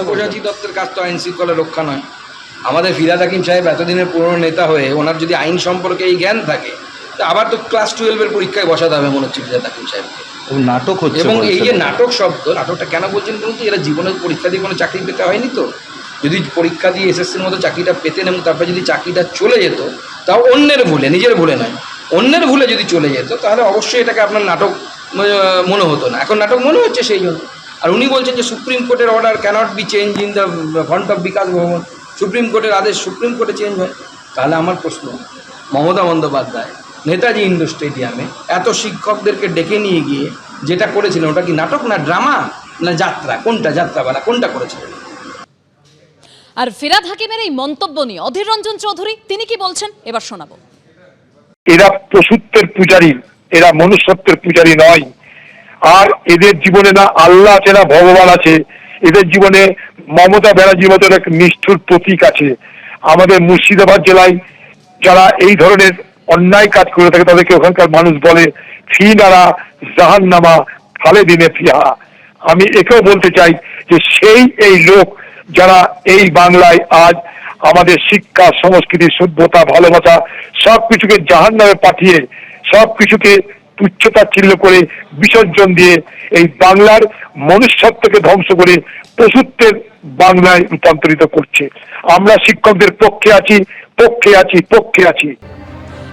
প্রশাসী দপ্তরের কাজ তো আইন শৃঙ্খলা রক্ষা নয়। আমাদের ফিরহাদ হাকিম সাহেব এতদিনের পুরনো নেতা হয়ে ওনার যদি আইন সম্পর্কে এই জ্ঞান থাকে, তা আবার তো ক্লাস 12-এর পরীক্ষায় বসাতে হবে মনে হচ্ছে ফিরহাদ হাকিম সাহেবকে। নাটক হচ্ছে, এবং এই যে নাটক শব্দ, নাটকটা কেন বলছেন বলুন তো? এরা জীবনের পরীক্ষা দিয়ে কোনো চাকরি পেতে হয়নি তো। যদি পরীক্ষা দিয়ে এসএসসির মতো চাকরিটা পেতেন এবং তারপরে যদি চাকরিটা চলে যেত, তাও অন্যের ভুলে, নিজের ভুলে নয়, অন্যের ভুলে যদি চলে যেত, তাহলে অবশ্যই এটাকে আপনার নাটক মনে হতো না। এখন নাটক মনে হচ্ছে সেই জন্য। আর উনি বলছেন যে সুপ্রিম কোর্টের order cannot be change in the front of Bikash Bhavan. Supreme কোর্টের আদেশ সুপ্রিম কোর্টে চেঞ্জ হয়। তাহলে আমার প্রশ্ন, মমতা বন্দ্যোপাধ্যায় নেতাজি ইন্ডোর স্টেডিয়ামে এত শিক্ষকদেরকে ডেকে নিয়ে গিয়ে যেটা করেছিলেন, ওটা কি নাটক না ড্রামা না যাত্রা? কোনটা যাত্রাপালা, কোনটা করেছিলেন? আর ফিরহাদ হাকিমের এই মন্তব্য নিয়ে অধীর রঞ্জন চৌধুরী তিনি কি বলছেন এবার শোনাবো। এরা পশুত্বের পূজারী, এরা মনুষ্যত্বের পূজারী নয়। আর এদের জীবনে না আল্লাহ আছে না ভগবান আছে। এদের জীবনে মমতা ব্যানার্জির মতো এক নিষ্ঠুর প্রতীক আছে। আমাদের মুর্শিদাবাদ জেলায় যারা এই ধরনের অন্যায় কাজ করে থাকে তাদেরকে ওখানকার মানুষ বলে ফি নারা জাহান্নামা খালেদিনে ফিহা। আমি একেও বলতে চাই যে সেই এই লোক যারা এই বাংলায় আজ আমাদের শিক্ষা, সংস্কৃতি, সভ্যতা, ভালোবাসা সবকিছুকে জাহান্নামে পাঠিয়ে সবকিছুকে তুচ্ছতাচ্ছিল্য করে বিসর্জন দিয়ে এই বাংলার মনুষ্যত্বকে ধ্বংস করে পশুত্বের বাংলায় রূপান্তরিত করছে। আমরা শিক্ষকদের পক্ষে আছি, পক্ষে আছি, পক্ষে আছি।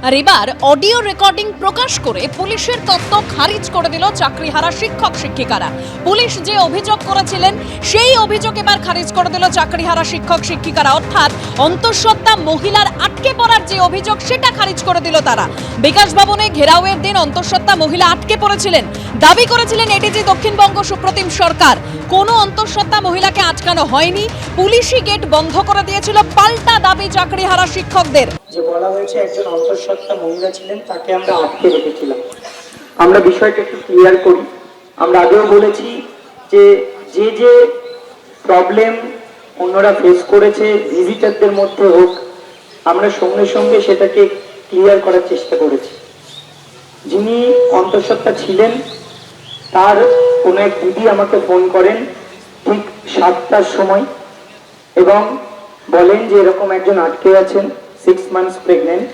আর এবার অডিও রেকর্ডিং প্রকাশ করে পুলিশের তত্ত্ব খারিজ করে দিল চাকরিহারা শিক্ষক শিক্ষিকারা। পুলিশ যে অভিযোগ করেছিলেন সেই অভিযোগ এবার খারিজ করে দিল চাকরিহারা শিক্ষক শিক্ষিকারা। অর্থাৎ অন্তঃসত্ত্বা মহিলার আটকে পড়ার যে অভিযোগ সেটা খারিজ করে দিল তারা। বিকাশ ভবনে ঘেরাওয়ের দিন অন্তঃসত্ত্বা মহিলা আটকে পড়েছিলেন। দাবি করেছিলেন এডিজি দক্ষিণবঙ্গ সুপ্রতিম সরকার। কোনো অন্তঃসত্ত্বা মহিলাকে আটকানো হয়নি, পুলিশই গেট বন্ধ করে দিয়েছিল। পাল্টা দাবি চাকরিহারা শিক্ষকদের। যে বলা হয়েছে একজন অন্তঃসত্ত্বা মহিলা ছিলেন, তাকে আমরা আটকে রেখেছিলাম। আমরা বিষয়টা একটু ক্লিয়ার করি। আমরা আগেও বলেছি যে যে প্রবলেম অন্যরা ফেস করেছে ভিজিটারদের মধ্যে হোক, আমরা সঙ্গে সঙ্গে সেটাকে ক্লিয়ার করার চেষ্টা করেছি। যিনি অন্তঃসত্ত্বা ছিলেন তার কোনো এক দিদি আমাকে ফোন করেন ঠিক 7টার সময় এবং বলেন যে এরকম একজন আটকে আছেন, 6 মান্থস প্রেগনেন্ট।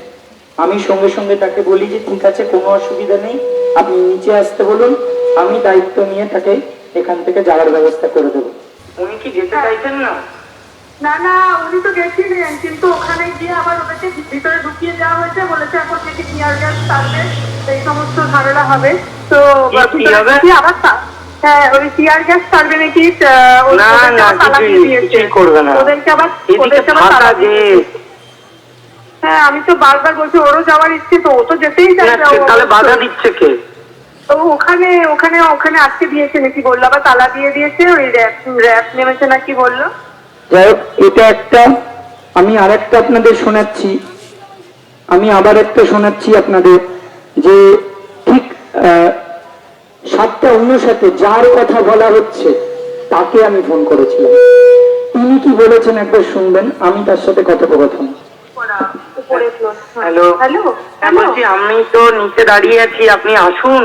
আমি সঙ্গে সঙ্গে তাকে বলি যে ঠিক আছে, কোনো অসুবিধা নেই, আপনি নিচে আসতে বলুন, আমি দায়িত্ব নিয়ে তাকে এখান থেকে যাওয়ার ব্যবস্থা করে দেবো। উনি কি যেতে চাইছেন না? না না, উনি তো গেছিলেন, কিন্তু ওখানে গিয়ে আবার ওদেরকে ভিতরে ঢুকিয়ে দেওয়া হয়েছে। বলেছে এখন থেকে টিয়ার গ্যাস থাকবে, এই সমস্ত ঝামেলা হবে। তো আবার হ্যাঁ, ওই টিয়ার গ্যাস ছাড়বে নাকি, ওদেরকে আবার হ্যাঁ, আমি তো বারবার বলছি ওরও যাওয়ার ইচ্ছে, তো ও তো যেতেই চাইছে। তাহলে বাধা দিচ্ছে কে? তো ওখানে ওখানে ওখানে আটকে দিয়েছে নাকি বললো, আবার তালা দিয়ে দিয়েছে, ওই র্যাপ নেমেছে নাকি বললো। যাই হোক, এটা একটা। আমি আর একটা আপনাদের শোনাচ্ছি, আমি আবার একটা শোনাচ্ছি আপনাদের যে ঠিক 7:59 যার কথা বলা হচ্ছে তাকে আমি ফোন করেছিলাম। তিনি কি বলেছেন একবার শুনবেন, আমি তার সাথে কথোপকথন। হ্যালো হ্যালো, বলছি আমি তো নিচে দাঁড়িয়ে আছি, আপনি আসুন।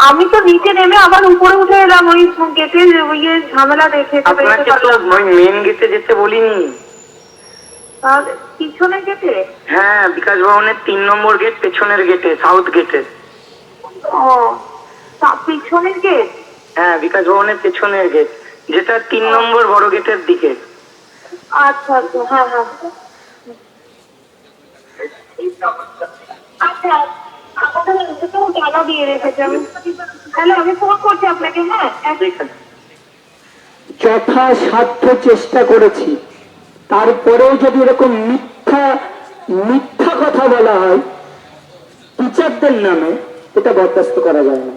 আমি তো নিচে নেমে আবার উপরে উঠে এলাম, ওই গেটে ইয়ে ঝামেলা দেখে। আপনাকে তো মেন গেটে যেতে বলিনি। পিছনের গেটে? হ্যাঁ, বিকাশ ভবনের 3 নম্বর গেট, পেছনের গেটে, সাউথ গেটে। ও, পিছনের গেট? হ্যাঁ, বিকাশ ভবনের পেছনের গেট, যেটা 3 নম্বর বড় গেটের দিকে। আচ্ছা আচ্ছা, হ্যাঁ হ্যাঁ। আচ্ছা, তালা দিয়ে রেখেছে। আমি ফোন করছি আপনাকে। হ্যাঁ, যথাসাধ্য চেষ্টা করেছি, তারপরেও যদি এরকম মিথ্যা কথা বলা হয় টিচারদের নামে, এটা বরদাস্ত করা যায় না।